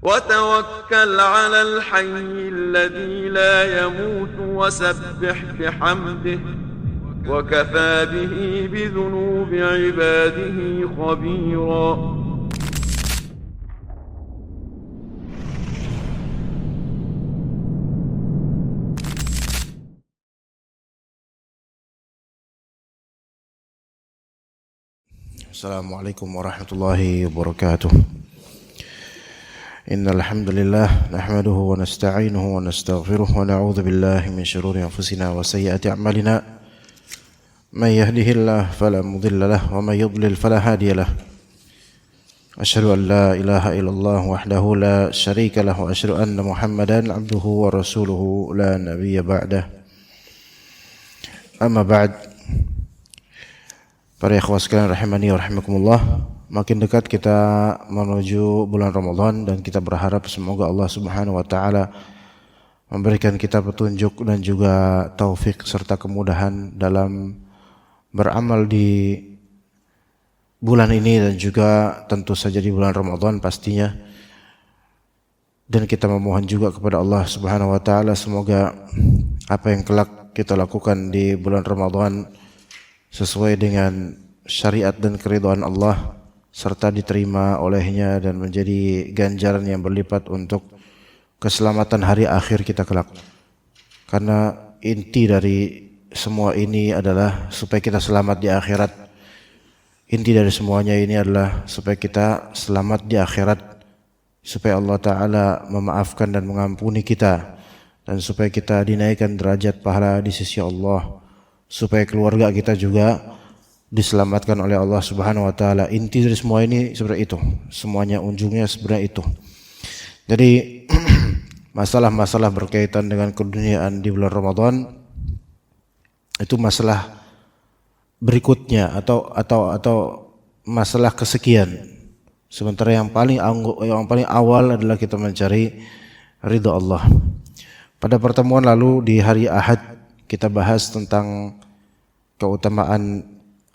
وتوكل على الحي الذي لا يموت وسبح بحمده وكفى به بذنوب عباده خبيرا. Assalamualaikum warahmatullahi wabarakatuh. Innal hamdalillah nahmaduhu wa nasta'inuhu wa nastaghfiruh wa na'udzu billahi min shururi anfusina wa sayyiati a'malina. May yahdihillahu fala mudilla lahu wa may yudlil fala hadiya lahu. Asyhadu an la ilaha illallah wahdahu la syarika lahu wa asyhadu anna Muhammadan 'abduhu wa rasuluhu la nabiyya ba'dah. Amma ba'd. Para ikhwah sekalian rahimani wa rahimakumullah, makin dekat kita menuju bulan Ramadan dan kita berharap semoga Allah Subhanahu wa taala memberikan kita petunjuk dan juga taufik serta kemudahan dalam beramal di bulan ini dan juga tentu saja di bulan Ramadan pastinya. Dan kita memohon juga kepada Allah Subhanahu wa taala semoga apa yang kelak kita lakukan di bulan Ramadan sesuai dengan syariat dan keridhaan Allah serta diterima olehnya dan menjadi ganjaran yang berlipat untuk keselamatan hari akhir kita kelak. Karena inti dari semua ini adalah supaya kita selamat di akhirat. Inti dari semuanya ini adalah supaya kita selamat di akhirat, supaya Allah Ta'ala memaafkan dan mengampuni kita, dan supaya kita dinaikkan derajat pahala di sisi Allah, supaya keluarga kita juga diselamatkan oleh Allah Subhanahu wa taala. Inti dari semua ini sebenarnya itu. Semuanya ujungnya sebenarnya itu. Jadi masalah-masalah berkaitan dengan keduniaan di bulan Ramadan itu masalah berikutnya atau masalah kesekian. Sementara yang paling awal adalah kita mencari ridha Allah. Pada pertemuan lalu di hari Ahad kita bahas tentang keutamaan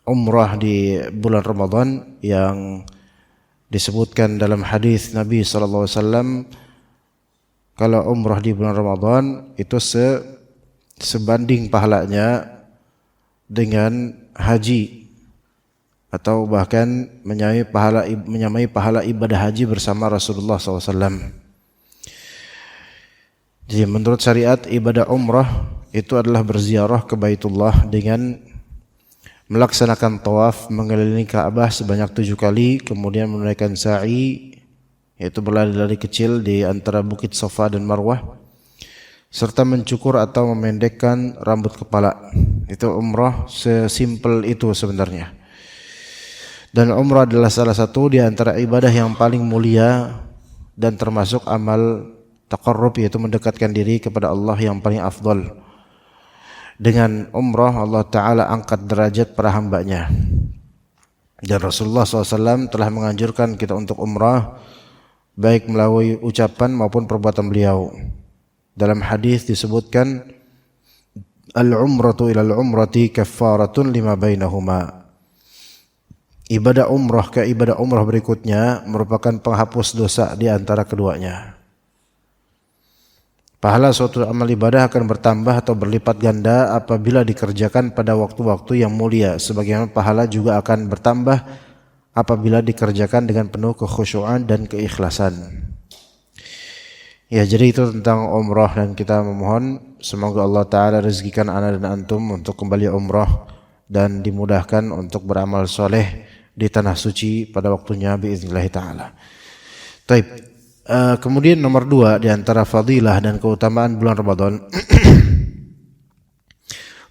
umrah di bulan Ramadan yang disebutkan dalam hadis Nabi sallallahu alaihi wasallam kalau umrah di bulan Ramadan itu sebanding pahalanya dengan haji atau bahkan menyamai pahala ibadah haji bersama Rasulullah SAW. Jadi menurut syariat ibadah umrah itu adalah berziarah ke Baitullah dengan melaksanakan tawaf mengelilingi Ka'bah sebanyak 7 kali, kemudian menunaikan sa'i yaitu berlari-lari kecil di antara bukit Safa dan Marwah, serta mencukur atau memendekkan rambut kepala. Itu umrah, sesimpel itu sebenarnya. Dan umrah adalah salah satu di antara ibadah yang paling mulia dan termasuk amal taqarrub, yaitu mendekatkan diri kepada Allah yang paling afdal. Dengan umrah Allah Ta'ala angkat derajat para hambanya. Dan Rasulullah SAW telah menganjurkan kita untuk umrah baik melalui ucapan maupun perbuatan beliau. Dalam hadis disebutkan al-umratu ilal umrati kaffaratun lima bainahuma. Ibadah umrah ke ibadah umrah berikutnya merupakan penghapus dosa di antara keduanya. Pahala suatu amal ibadah akan bertambah atau berlipat ganda apabila dikerjakan pada waktu-waktu yang mulia, sebagaimana pahala juga akan bertambah apabila dikerjakan dengan penuh kekhusyuan dan keikhlasan. Ya, jadi itu tentang umrah, dan kita memohon semoga Allah Ta'ala rezekikan ana dan antum untuk kembali umrah dan dimudahkan untuk beramal soleh di tanah suci pada waktunya biiznillah Ta'ala. Taib. Kemudian nomor 2 di antara fadilah dan keutamaan bulan Ramadan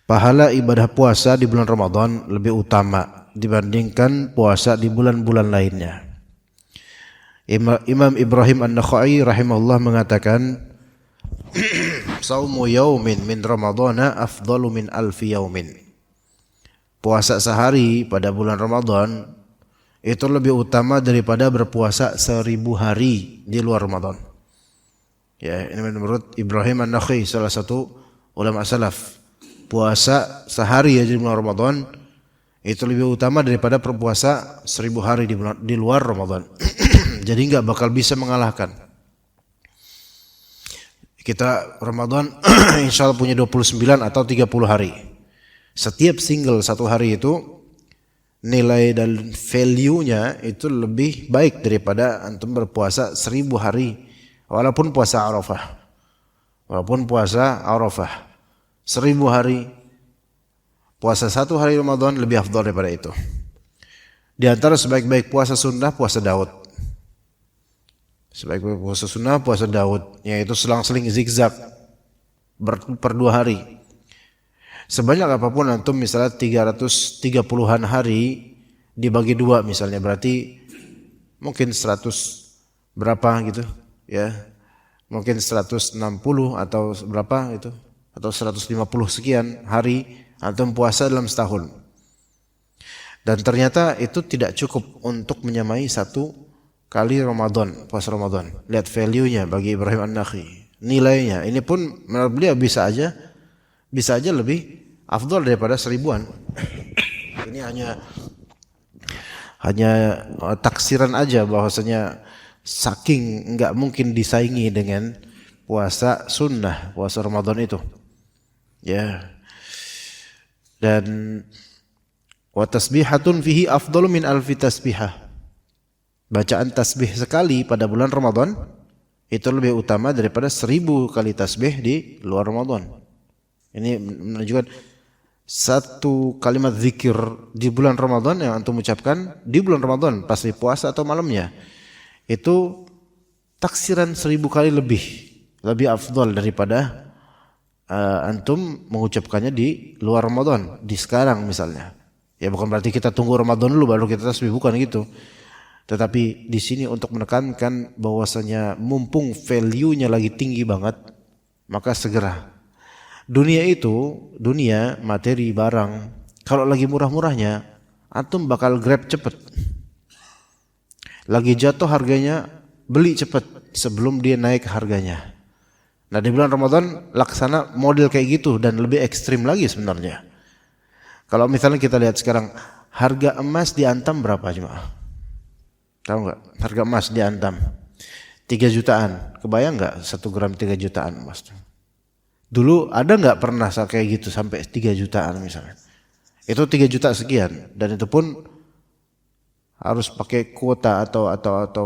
pahala ibadah puasa di bulan Ramadan lebih utama dibandingkan puasa di bulan-bulan lainnya. Imam Ibrahim An-Nakhai rahimahullah mengatakan saumu yaumin min Ramadana afdalu min alfi yaumin. Puasa sehari pada bulan Ramadan itu lebih utama daripada berpuasa 1000 hari di luar Ramadan. Ya, ini menurut Ibrahim An-Nakhai, salah satu ulama salaf. Puasa sehari di bulan Ramadan itu lebih utama daripada berpuasa 1000 hari di luar Ramadan. Jadi enggak bakal bisa mengalahkan. Kita Ramadan insya Allah punya 29 atau 30 hari. Setiap single satu hari itu nilai dan value-nya itu lebih baik daripada antum berpuasa 1000 hari. Walaupun puasa Arafah. 1000 hari. Puasa satu hari Ramadan lebih afdal daripada itu. Di antara sebaik-baik puasa sunnah, puasa Daud. Sebaik-baik puasa sunnah, puasa Daud, yaitu selang-seling zigzag per 2 hari. Sebanyak apapun antum misalnya 330-an hari dibagi 2 misalnya, berarti mungkin 100 berapa gitu ya. Mungkin 160 atau berapa itu, atau 150 sekian hari antum puasa dalam setahun. Dan ternyata itu tidak cukup untuk menyamai satu kali Ramadan, puasa Ramadan. Lihat value-nya bagi Ibrahim An-Nakhi. Nilainya ini pun menurut beliau bisa aja lebih afdal daripada 1000-an. Ini hanya taksiran aja bahwasanya saking enggak mungkin disaingi dengan puasa sunnah, puasa Ramadan itu. Ya. Dan wa tasbihatun fihi afdalu min alfi tasbihah. Bacaan tasbih sekali pada bulan Ramadan itu lebih utama daripada 1000 kali tasbih di luar Ramadan. Ini menunjukkan satu kalimat zikir di bulan Ramadan yang antum ucapkan di bulan Ramadan pas di puasa atau malamnya itu taksiran 1000 kali lebih afdal daripada antum mengucapkannya di luar Ramadan, di sekarang misalnya. Ya bukan berarti kita tunggu Ramadan dulu baru kita tasbih, bukan gitu. Tetapi di sini untuk menekankan bahwasanya mumpung value-nya lagi tinggi banget, maka segera. Dunia materi barang, kalau lagi murah-murahnya, antum bakal grab cepet. Lagi jatuh harganya, beli cepet sebelum dia naik harganya. Nah di bulan Ramadan laksana model kayak gitu dan lebih ekstrim lagi sebenarnya. Kalau misalnya kita lihat sekarang harga emas di Antam berapa jemaah? Tahu nggak? Harga emas di Antam 3 jutaan. Kebayang nggak 1 gram 3 jutaan emas? Dulu ada nggak pernah kayak gitu sampai 3 jutaan misalnya? Itu 3 juta sekian dan itu pun harus pakai kuota atau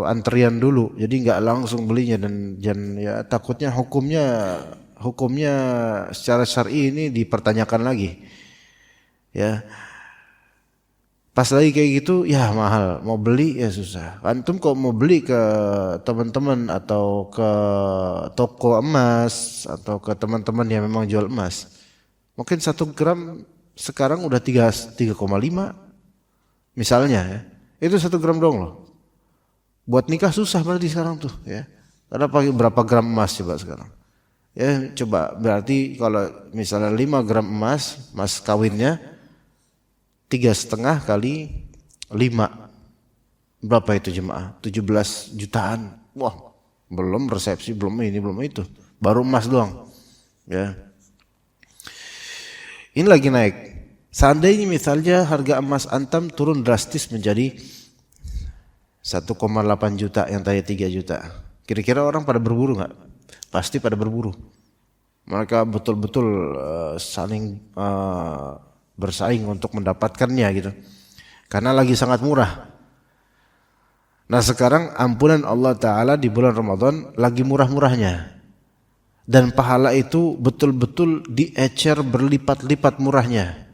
antrian dulu. Jadi nggak langsung belinya dan ya takutnya hukumnya secara syar'i ini dipertanyakan lagi. Ya. Pas lagi kayak gitu ya mahal, mau beli ya susah. Antum kok mau beli ke teman-teman atau ke toko emas atau ke teman-teman yang memang jual emas, mungkin 1 gram sekarang udah 3,5 misalnya ya. Itu 1 gram dong loh. Buat nikah susah berarti sekarang tuh ya. Karena pakai berapa gram emas coba sekarang. Ya coba berarti kalau misalnya 5 gram emas, mas kawinnya 3,5 kali 5 berapa itu jemaah? 17 jutaan. Wah, belum resepsi, belum ini, belum itu. Baru emas doang. Ya. Ini lagi naik. Seandainya misalnya harga emas Antam turun drastis menjadi 1,8 juta yang tadi 3 juta. Kira-kira orang pada berburu enggak? Pasti pada berburu. Mereka betul-betul saling bersaing untuk mendapatkannya gitu. Karena lagi sangat murah. Nah sekarang ampunan Allah Ta'ala di bulan Ramadan lagi murah-murahnya. Dan pahala itu betul-betul diecer berlipat-lipat murahnya.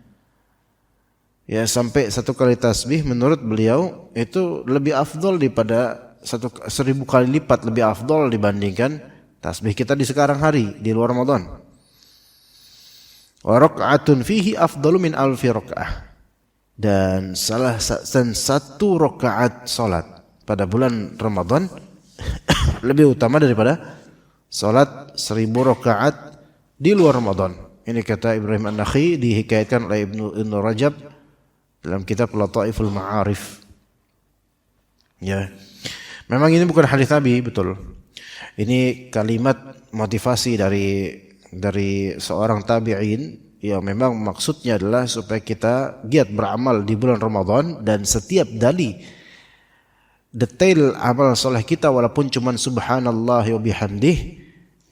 Ya sampai 1 kali tasbih menurut beliau itu lebih afdol daripada 1000 kali lipat lebih afdol dibandingkan tasbih kita di sekarang hari di luar Ramadan. Wa raka'atun fihi afdalu min alfi raka'ah. Dan satu rakaat salat pada bulan Ramadan lebih utama daripada salat 1000 rakaat di luar Ramadan. Ini kata Ibrahim An-Nakhi dihikayatkan oleh Ibnu Rajab dalam kitab Lataiful Ma'arif. Ya. Memang ini bukan hadis Nabi, betul. Ini kalimat motivasi dari seorang tabi'in yang memang maksudnya adalah supaya kita giat beramal di bulan Ramadan dan setiap detail amal soleh kita walaupun cuma subhanallah wa bihamdih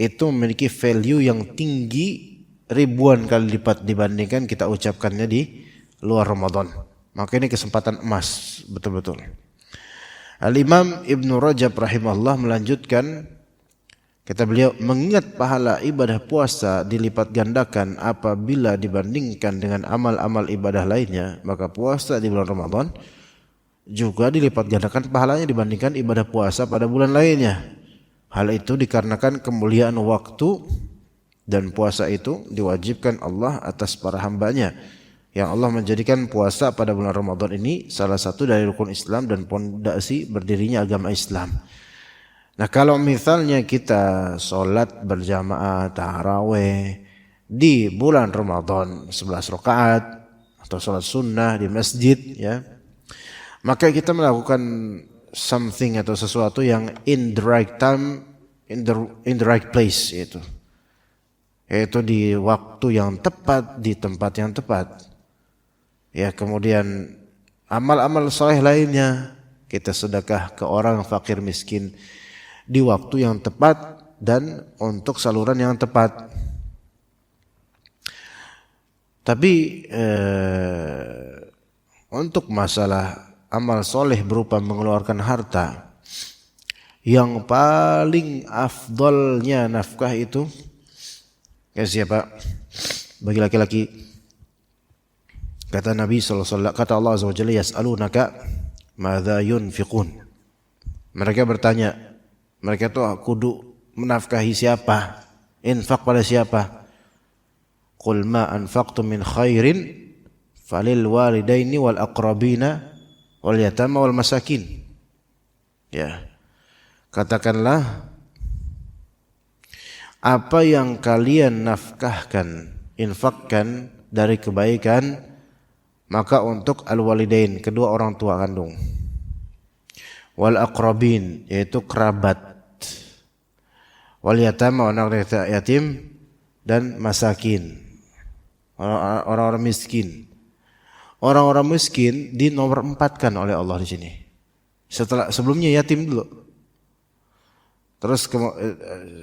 itu memiliki value yang tinggi ribuan kali lipat dibandingkan kita ucapkannya di luar Ramadan. Maka ini kesempatan emas betul-betul. Al-Imam Ibn Rajab rahimahullah melanjutkan, kata beliau, mengingat pahala ibadah puasa dilipat gandakan apabila dibandingkan dengan amal-amal ibadah lainnya, maka puasa di bulan Ramadan juga dilipat gandakan pahalanya dibandingkan ibadah puasa pada bulan lainnya. Hal itu dikarenakan kemuliaan waktu, dan puasa itu diwajibkan Allah atas para hambanya, yang Allah menjadikan puasa pada bulan Ramadan ini salah satu dari rukun Islam dan pondasi berdirinya agama Islam. Nah, kalau misalnya kita sholat berjamaah taraweh di bulan Ramadan 11 rakaat atau sholat sunnah di masjid, ya, maka kita melakukan something atau sesuatu yang in the right time, in the right place, yaitu di waktu yang tepat, di tempat yang tepat. Ya, kemudian amal-amal saleh lainnya, kita sedekah ke orang fakir miskin di waktu yang tepat dan untuk saluran yang tepat. Tapi untuk masalah amal soleh berupa mengeluarkan harta, yang paling afdolnya nafkah itu siapa? Bagi laki-laki, kata Nabi SAW, kata Allah Azza wa Jalla, yas'alunaka madza yunfiqun. Mereka bertanya, mereka tuh kudu menafkahi siapa, infak pada siapa. Qul ma anfaqtum min khairin falil walidaini wal aqrabina wal yatama wal masakin. Ya, katakanlah, apa yang kalian nafkahkan, infakkan dari kebaikan, maka untuk al-walidain, kedua orang tua kandung, wal aqrabin, yaitu kerabat, wal yatama, anak yatim, dan masakin, orang-orang miskin. Orang-orang miskin di nomor 4-kan oleh Allah di sini. Sebelumnya yatim dulu. Terus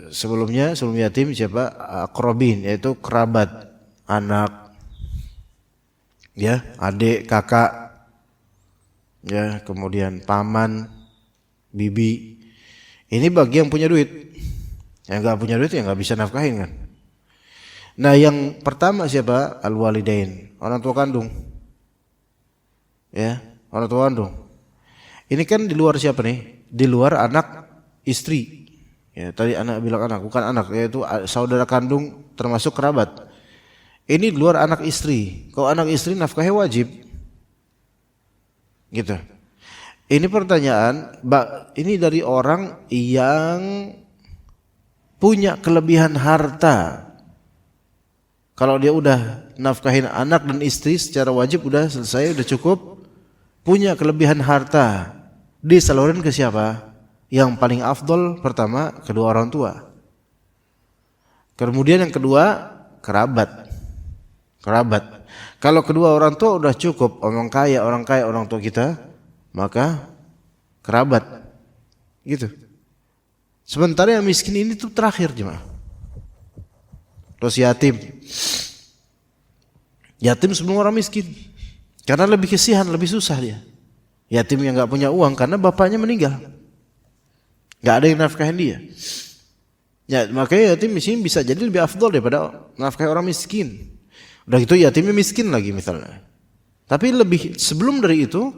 sebelum yatim siapa? Aqrabin, yaitu kerabat, anak, ya, adik, kakak, ya, kemudian paman, bibi. Ini bagi yang punya duit. Yang enggak punya duit ya enggak bisa nafkahin kan. Nah, yang pertama siapa? Al-walidain, orang tua kandung. Ya, orang tua kandung. Ini kan di luar siapa nih? Di luar anak istri. Ya, tadi anak bilang anak, bukan anak, yaitu saudara kandung termasuk kerabat. Ini di luar anak istri. Kalau anak istri nafkahnya wajib. Gitu. Ini pertanyaan, ini dari orang yang punya kelebihan harta. Kalau dia udah nafkahin anak dan istri secara wajib udah selesai, udah cukup. Punya kelebihan harta, disalurin ke siapa? Yang paling afdol pertama kedua orang tua. Kemudian yang kedua kerabat. Kalau kedua orang tua udah cukup, orang kaya orang tua kita, maka kerabat. Gitu. Sementara yang miskin ini tuh terakhir jemaah. Terus yatim. Yatim sebelum orang miskin. Karena lebih kesian, lebih susah dia. Yatim yang enggak punya uang karena bapaknya meninggal. Enggak ada yang nafkahin dia. Ya, makanya yatim miskin bisa jadi lebih afdol daripada nafkahi orang miskin. Udah gitu yatimnya miskin lagi misalnya. Tapi lebih sebelum dari itu,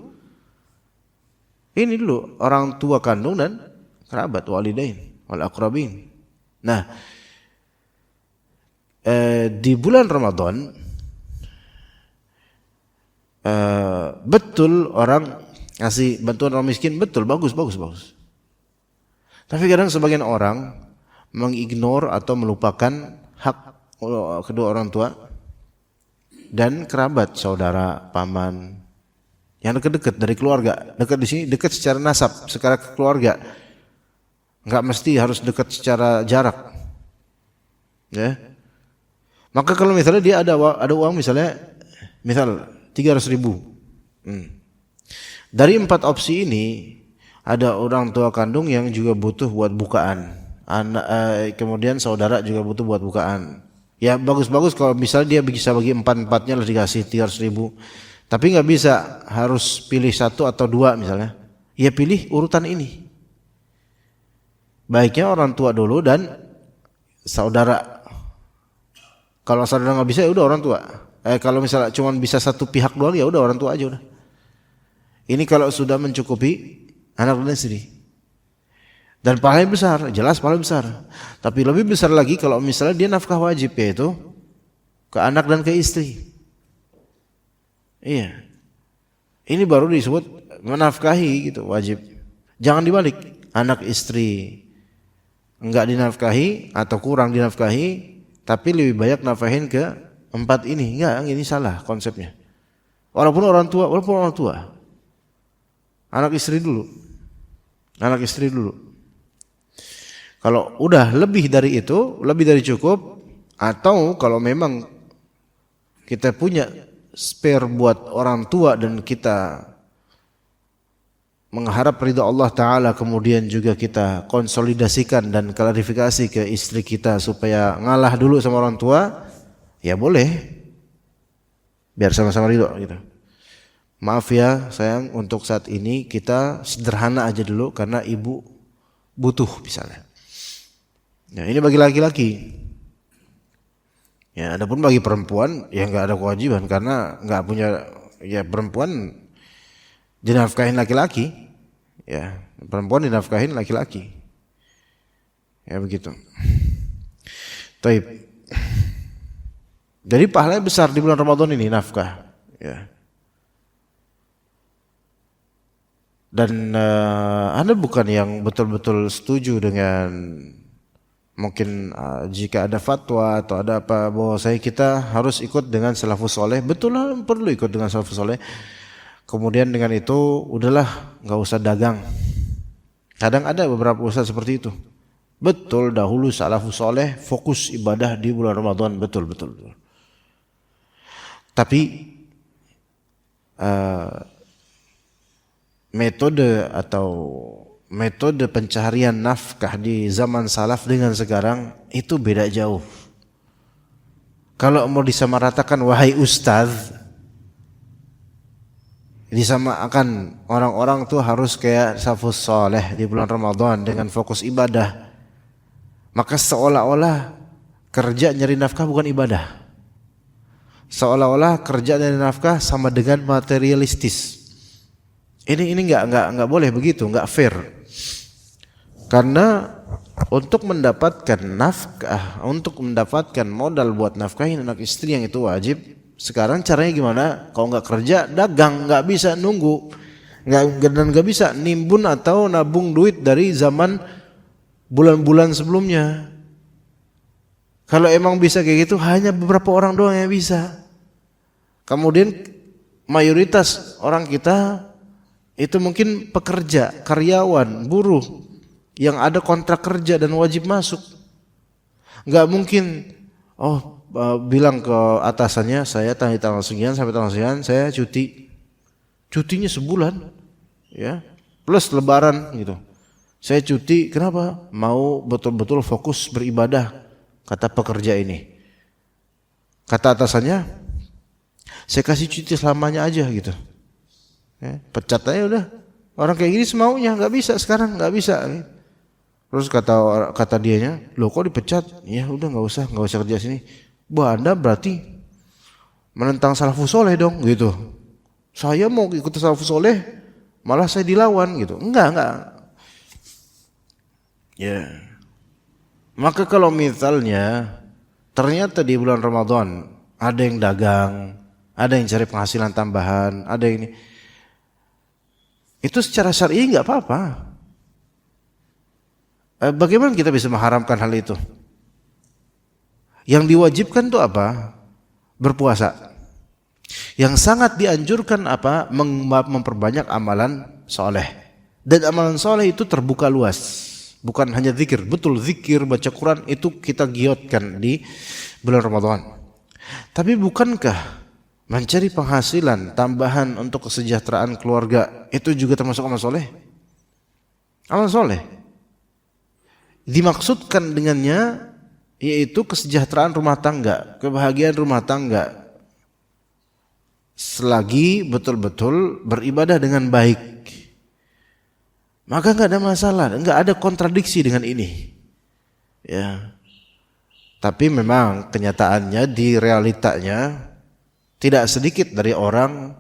ini dulu orang tua kandung dan kerabat, walidain, wal aqrabin. Nah, di bulan Ramadan betul orang ngasih bantuan orang miskin, betul, bagus. Tapi kadang sebagian orang mengignore atau melupakan hak kedua orang tua dan kerabat, saudara, paman, yang dekat-dekat dari keluarga. Dekat di sini dekat secara nasab, secara keluarga. Enggak mesti harus dekat secara jarak. Ya. Maka kalau misalnya dia ada uang misalnya 300.000. Dari 4 opsi ini ada orang tua kandung yang juga butuh buat bukaan. kemudian saudara juga butuh buat bukaan. Ya bagus-bagus kalau misalnya dia bisa bagi 4-4-nya lah dikasih 300.000. Tapi nggak bisa harus pilih 1 atau 2 misalnya. Ya pilih urutan ini. Baiknya orang tua dulu dan saudara. Kalau saudara nggak bisa ya udah orang tua. Kalau misalnya cuma bisa satu pihak doang ya udah orang tua aja udah. Ini kalau sudah mencukupi anak dan istri. Dan pahalanya besar, jelas pahalanya besar. Tapi lebih besar lagi kalau misalnya dia nafkah wajib, yaitu ke anak dan ke istri. Iya. Ini baru disebut menafkahi gitu, wajib. Jangan dibalik, anak istri enggak dinafkahi atau kurang dinafkahi, tapi lebih banyak nafkahin ke 4 ini. Enggak, ini salah konsepnya. Walaupun orang tua. Anak istri dulu. Kalau udah lebih dari itu, lebih dari cukup, atau kalau memang kita punya spare buat orang tua dan kita mengharap ridha Allah Ta'ala, kemudian juga kita konsolidasikan dan klarifikasi ke istri kita supaya ngalah dulu sama orang tua, ya boleh, biar sama-sama ridha gitu. Maaf ya sayang, untuk saat ini kita sederhana aja dulu karena ibu butuh misalnya. Ya, ini bagi laki-laki. Ya, adapun bagi perempuan ya nggak ada kewajiban karena nggak punya, ya perempuan dinafkahin laki-laki. Ya, perempuan dinafkahin laki-laki. Ya begitu. Taib. Jadi pahalanya besar di bulan Ramadan ini nafkah. Ya. Dan Anda bukan yang betul-betul setuju dengan mungkin jika ada fatwa atau ada apa bahwa kita harus ikut dengan salafus soleh. Betul lah, perlu ikut dengan salafus soleh. Kemudian dengan itu udahlah nggak usah dagang. Kadang ada beberapa ustaz seperti itu. Betul, dahulu salafus soleh fokus ibadah di bulan Ramadan, betul. Tapi metode pencarian nafkah di zaman salaf dengan sekarang itu beda jauh. Kalau mau disamaratakan wahai ustaz, disamakan orang-orang tuh harus kayak salafus saleh di bulan Ramadan dengan fokus ibadah. Maka seolah-olah kerja nyari nafkah bukan ibadah. Seolah-olah kerja nyari nafkah sama dengan materialistis. Ini enggak boleh begitu, enggak fair. Karena untuk mendapatkan nafkah, untuk mendapatkan modal buat nafkahin anak istri yang itu wajib, sekarang caranya gimana? Kalau enggak kerja, dagang, enggak bisa nunggu. Enggak bisa nimbun atau nabung duit dari zaman bulan-bulan sebelumnya. Kalau emang bisa kayak gitu, hanya beberapa orang doang yang bisa. Kemudian mayoritas orang kita itu mungkin pekerja, karyawan, buruh yang ada kontrak kerja dan wajib masuk. Enggak mungkin bilang ke atasannya, saya tanggal sekian sampai tanggal sekian saya cuti. Cutinya sebulan ya, plus lebaran gitu. Saya cuti, kenapa? Mau betul-betul fokus beribadah, kata pekerja ini. Kata atasannya, saya kasih cuti selamanya aja gitu. Ya, pecat aja udah. Orang kayak gini semaunya, nggak bisa sekarang, nggak bisa. Terus kata dianya, loh kok dipecat? Ya udah nggak usah kerja sini. Bah, Anda berarti menentang salafus soleh dong gitu. Saya mau ikut salafus soleh, malah saya dilawan gitu. Enggak. Ya. Maka kalau misalnya ternyata di bulan Ramadan ada yang dagang, ada yang cari penghasilan tambahan, ada yang ini. Itu secara syar'i enggak apa-apa. Bagaimana kita bisa mengharamkan hal itu? Yang diwajibkan itu apa? Berpuasa. Yang sangat dianjurkan apa? Memperbanyak amalan soleh. Dan amalan soleh itu terbuka luas. Bukan hanya zikir. Betul, zikir, baca Quran itu kita giotkan di bulan Ramadan. Tapi bukankah mencari penghasilan tambahan untuk kesejahteraan keluarga itu juga termasuk amal soleh? Amal soleh. dimaksudkan dengannya yaitu kesejahteraan rumah tangga, kebahagiaan rumah tangga. Selagi betul-betul beribadah dengan baik, maka nggak ada masalah, nggak ada kontradiksi dengan ini. Ya. Tapi memang kenyataannya di realitanya tidak sedikit dari orang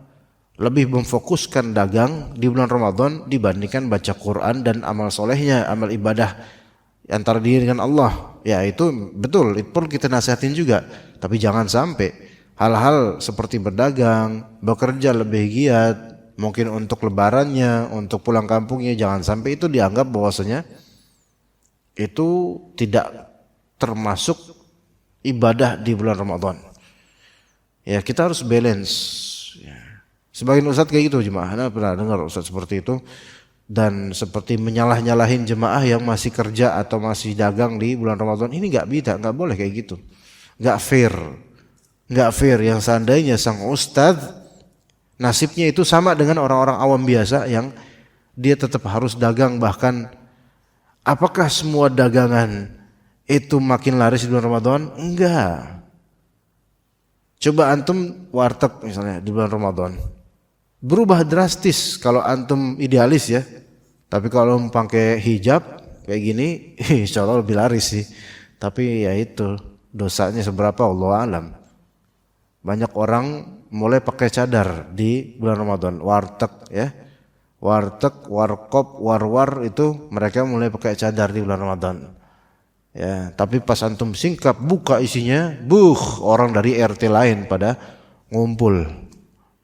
lebih memfokuskan dagang di bulan Ramadan dibandingkan baca Quran dan amal solehnya, amal ibadah antara diri dengan Allah. Ya itu betul, itu perlu kita nasihatin juga. Tapi jangan sampai hal-hal seperti berdagang, bekerja lebih giat, mungkin untuk lebarannya, untuk pulang kampungnya, jangan sampai itu dianggap bahwasanya itu tidak termasuk ibadah di bulan Ramadan. Ya kita harus balance. Ya. Sebagian ustadz kayak gitu jemaah, Anda pernah dengar ustadz seperti itu, dan seperti menyalah-nyalahin jemaah yang masih kerja atau masih dagang di bulan Ramadan. Ini nggak bisa, nggak boleh kayak gitu, nggak fair, nggak fair. Yang seandainya sang ustadz nasibnya itu sama dengan orang-orang awam biasa yang dia tetap harus dagang, bahkan apakah semua dagangan itu makin laris di bulan Ramadan? Enggak. Coba antum warteg misalnya di bulan Ramadan, berubah drastis kalau antum idealis ya. Tapi kalau pakai hijab kayak gini, insya Allah lebih laris sih. Tapi ya itu dosanya seberapa Allah alam. Banyak orang mulai pakai cadar di bulan Ramadan, warteg ya. Warteg, warkop, warwar itu mereka mulai pakai cadar di bulan Ramadan. Ya, tapi pas antum singkap buka isinya, orang dari RT lain pada ngumpul.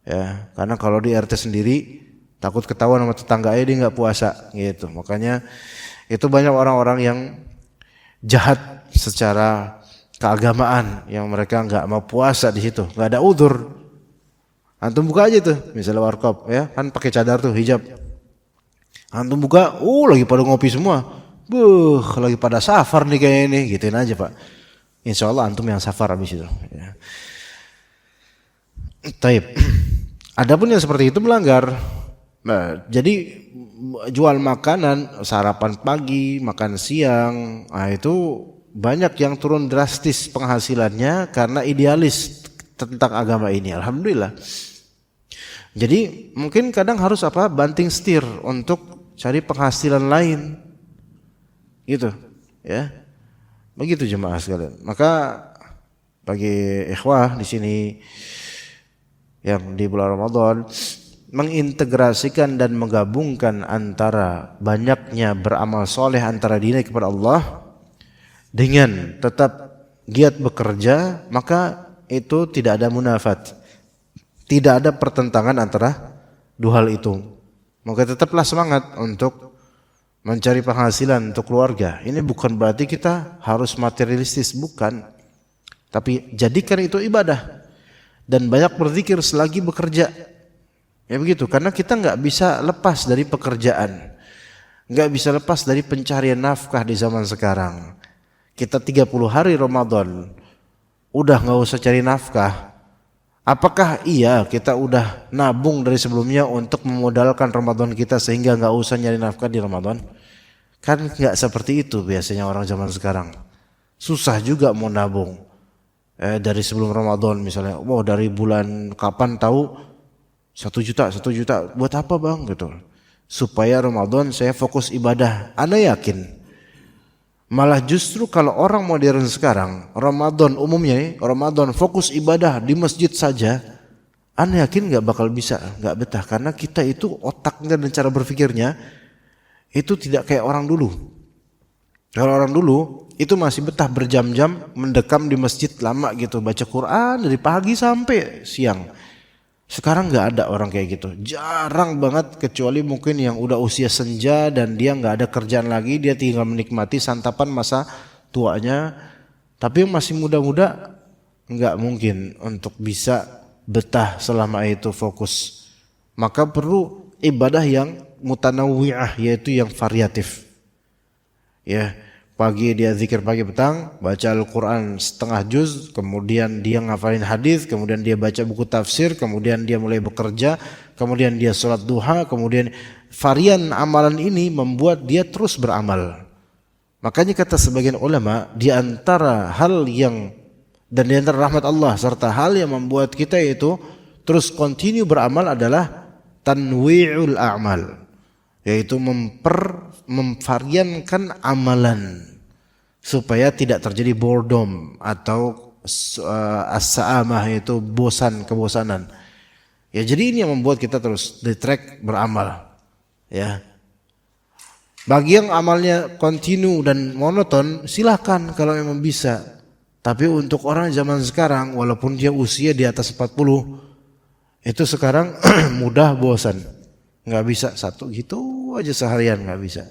Ya, karena kalau di RT sendiri takut ketahuan sama tetangganya dia nggak puasa gitu. Makanya itu banyak orang-orang yang jahat secara keagamaan yang mereka nggak mau puasa di situ, nggak ada udzur. Antum buka aja tuh, misalnya warkop ya, kan pakai cadar tuh hijab. Antum buka, lagi pada ngopi semua. Lagi pada safar nih kayak ini, gituin aja Pak. Insya Allah antum yang safar habis itu. Ya. Taib. Adapun yang seperti itu melanggar. Nah, jadi jual makanan, sarapan pagi, makan siang, itu banyak yang turun drastis penghasilannya karena idealis tentang agama ini. Alhamdulillah. Jadi mungkin kadang harus banting setir untuk cari penghasilan lain. Gitu, ya. Begitu jemaah sekalian. Maka bagi ikhwah di sini yang di bulan Ramadan mengintegrasikan dan menggabungkan antara banyaknya beramal soleh antara diri kepada Allah dengan tetap giat bekerja, maka itu tidak ada munafat, tidak ada pertentangan antara dua hal itu. Maka tetaplah semangat untuk mencari penghasilan untuk keluarga. Ini bukan berarti kita harus materialistis, bukan. Tapi jadikan itu ibadah dan banyak berzikir selagi bekerja. Ya begitu, karena kita nggak bisa lepas dari pekerjaan, nggak bisa lepas dari pencarian nafkah di zaman sekarang. Kita 30 hari Ramadan udah nggak usah cari nafkah. Apakah iya kita udah nabung dari sebelumnya untuk memodalkan Ramadan kita sehingga nggak usah nyari nafkah di Ramadan? Kan nggak seperti itu biasanya orang zaman sekarang. Susah juga mau nabung. Dari sebelum Ramadan misalnya, dari bulan kapan tahu 1 juta, buat apa bang gitu? Supaya Ramadan saya fokus ibadah. Anda yakin? Malah justru kalau orang modern sekarang, Ramadan umumnya Ramadan fokus ibadah di masjid saja, Anda yakin nggak bakal bisa, nggak betah, karena kita itu otaknya dan cara berpikirnya itu tidak kayak orang dulu. Kalau orang dulu itu masih betah berjam-jam mendekam di masjid lama gitu, baca Quran dari pagi sampai siang. Sekarang nggak ada orang kayak gitu, jarang banget, kecuali mungkin yang udah usia senja dan dia nggak ada kerjaan lagi, dia tinggal menikmati santapan masa tuanya. Tapi yang masih muda-muda nggak mungkin untuk bisa betah selama itu fokus. Maka perlu ibadah yang mutanawwi'ah, yaitu yang variatif. Ya, pagi dia zikir pagi petang, baca Al-Quran setengah juz, kemudian dia ngafalin hadis, kemudian dia baca buku tafsir, kemudian dia mulai bekerja, kemudian dia sholat duha, kemudian varian amalan ini membuat dia terus beramal. Makanya kata sebagian ulama, di antara hal yang dan di antara rahmat Allah serta hal yang membuat kita itu terus continue beramal adalah tanwi'ul a'mal, yaitu memvariankan amalan supaya tidak terjadi boredom atau as-sa'amah, yaitu kebosanan. Ya, jadi ini yang membuat kita terus di track beramal. Ya. Bagi yang amalnya kontinu dan monoton, silakan kalau memang bisa. Tapi untuk orang zaman sekarang, walaupun dia usia di atas 40, itu sekarang mudah bosan. Nggak bisa satu gitu aja seharian, nggak bisa.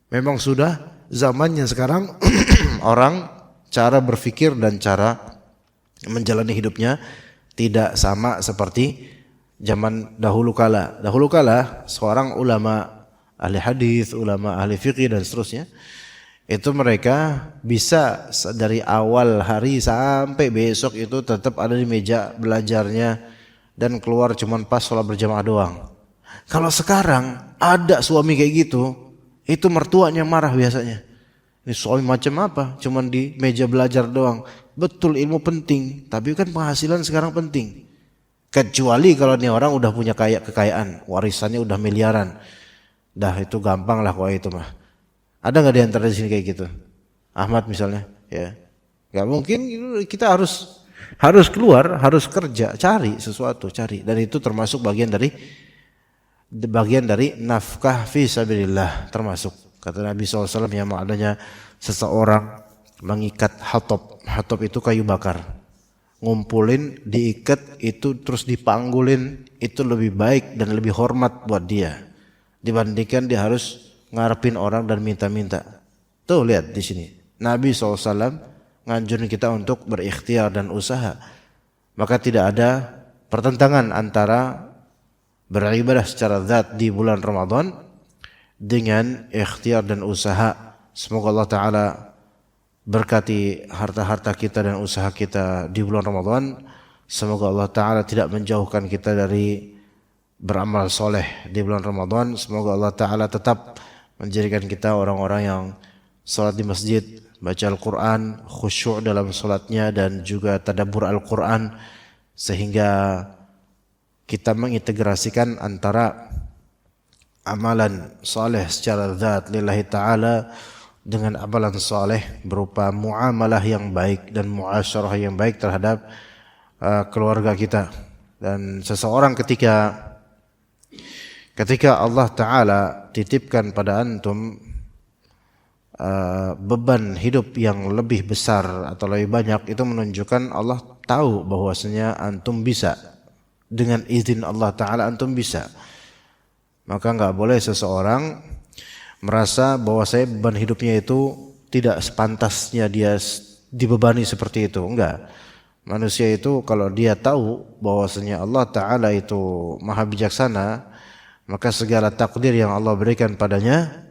Memang sudah zamannya sekarang orang cara berpikir dan cara menjalani hidupnya tidak sama seperti zaman dahulu kala. Dahulu kala seorang ulama ahli hadis, ulama ahli fikih dan seterusnya, itu mereka bisa dari awal hari sampai besok itu tetap ada di meja belajarnya dan keluar cuman pas sholat berjamaah doang. Kalau sekarang ada suami kayak gitu, itu mertuanya marah biasanya. Ini suami macam apa? Cuman di meja belajar doang. Betul, ilmu penting, tapi kan penghasilan sekarang penting. Kecuali kalau nih orang udah punya kekayaan, warisannya udah miliaran. Dah itu gampang lah kalau itu mah. Ada nggak di antara di sini kayak gitu? Ahmad misalnya, ya. Nggak mungkin, kita harus keluar, harus kerja, cari sesuatu, cari. Dan itu termasuk bagian dari nafkah fi sabilillah, termasuk. Kata Nabi SAW yang maknanya seseorang mengikat hatab. Hatab itu kayu bakar. Ngumpulin, diikat, itu terus dipanggulin, itu lebih baik dan lebih hormat buat dia dibandingkan dia harus ngarepin orang dan minta-minta. Tuh lihat di sini, Nabi SAW nganjurin kita untuk berikhtiar dan usaha. Maka tidak ada pertentangan antara beribadah secara zat di bulan Ramadan dengan ikhtiar dan usaha. Semoga Allah Ta'ala berkati harta-harta kita dan usaha kita di bulan Ramadan. Semoga Allah Ta'ala tidak menjauhkan kita dari beramal soleh di bulan Ramadan. Semoga Allah Ta'ala tetap menjadikan kita orang-orang yang salat di masjid, baca Al-Quran, khusyuk dalam salatnya dan juga tadabbur Al-Quran, sehingga kita mengintegrasikan antara amalan soleh secara zat lillahi ta'ala dengan amalan soleh berupa muamalah yang baik dan muasyarah yang baik terhadap keluarga kita. Dan seseorang ketika Allah Ta'ala titipkan pada antum beban hidup yang lebih besar atau lebih banyak, itu menunjukkan Allah tahu bahwasanya antum bisa. Dengan izin Allah Ta'ala antum bisa. Maka nggak boleh seseorang merasa bahwa saya beban hidupnya itu tidak sepantasnya dia dibebani seperti itu. Enggak. Manusia itu kalau dia tahu bahwasanya Allah Ta'ala itu maha bijaksana, maka segala takdir yang Allah berikan padanya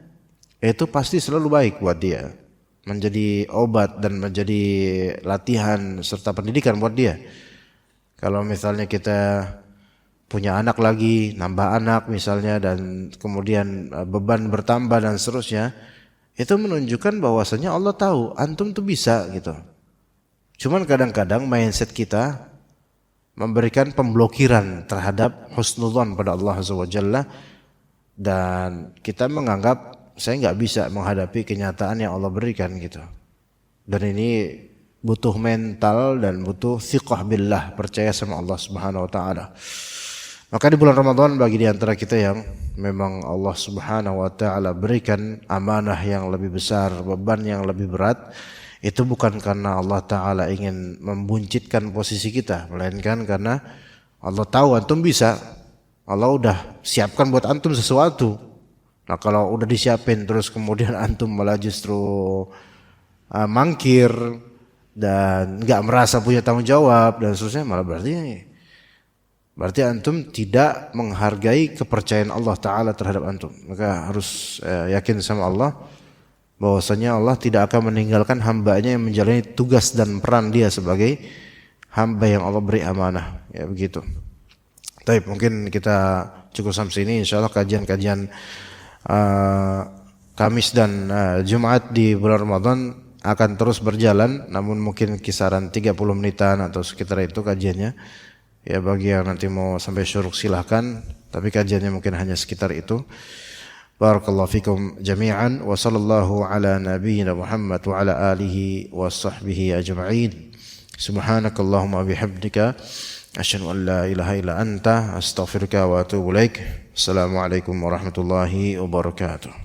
itu pasti selalu baik buat dia, menjadi obat dan menjadi latihan serta pendidikan buat dia. Kalau misalnya kita punya anak lagi, nambah anak misalnya, dan kemudian beban bertambah dan seterusnya, itu menunjukkan bahwasanya Allah tahu antum tuh bisa gitu. Cuman kadang-kadang mindset kita memberikan pemblokiran terhadap husnudzon pada Allah Azza wa Jalla, dan kita menganggap saya nggak bisa menghadapi kenyataan yang Allah berikan gitu. Dan ini butuh mental dan butuh thiqah billah, percaya sama Allah Subhanahu wa taala. Maka di bulan Ramadan bagi di antara kita yang memang Allah Subhanahu wa taala berikan amanah yang lebih besar, beban yang lebih berat, itu bukan karena Allah Ta'ala ingin membuncitkan posisi kita, melainkan karena Allah tahu antum bisa. Allah udah siapkan buat antum sesuatu. Nah kalau udah disiapin terus kemudian antum malah justru mangkir dan gak merasa punya tanggung jawab dan seterusnya, malah berarti antum tidak menghargai kepercayaan Allah Ta'ala terhadap antum. Maka harus yakin sama Allah bahwasanya Allah tidak akan meninggalkan hambanya yang menjalani tugas dan peran dia sebagai hamba yang Allah beri amanah. Ya begitu. Baik, mungkin kita cukup sampai sini. Insyaallah kajian-kajian Kamis dan Jumat di bulan Ramadan akan terus berjalan, namun mungkin kisaran 30 menitan atau sekitar itu kajiannya. Ya bagi yang nanti mau sampai syuruk silahkan, tapi kajiannya mungkin hanya sekitar itu. Barakallahu fikum jami'an wa sallallahu ala nabiyyina Muhammad wa ala alihi wa sahbihi ajma'in. Subhanakallahumma bihamdika asyhadu an la ilaha illa anta astaghfiruka wa atubu ilaik. Assalamualaikum warahmatullahi wabarakatuh.